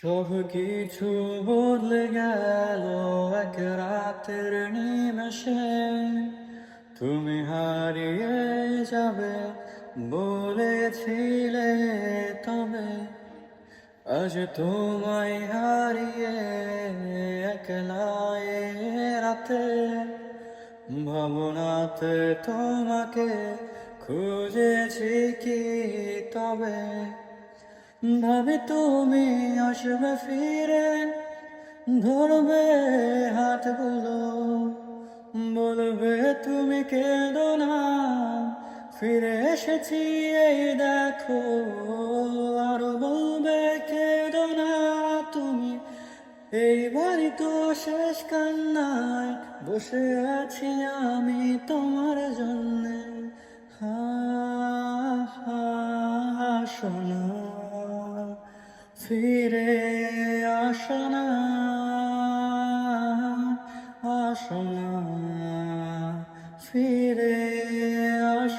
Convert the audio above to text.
সব কিছু বদলে গেল এক রাতের নিমেষে। তুমি হারিয়ে যাবে বলেছিলে, তবে আজ তোমায় হারিয়ে একলা এ রাতে ভাবনাতে তোমাকে খুঁজেছি কি তবে। ভাবে তুমি আসবে ফিরে, ধরবে হাতগুলো, বলবে তুমি কেঁদো না, ফিরে এসেছি এই দেখো। আরো বলবে কেঁদো না তুমি, এইবারই তো শেষ কান্নায় বসে আছি আমি তোমার জন্যে। হা হা শোনো, ফিরে আসো না, আসো না, ফিরে আসো।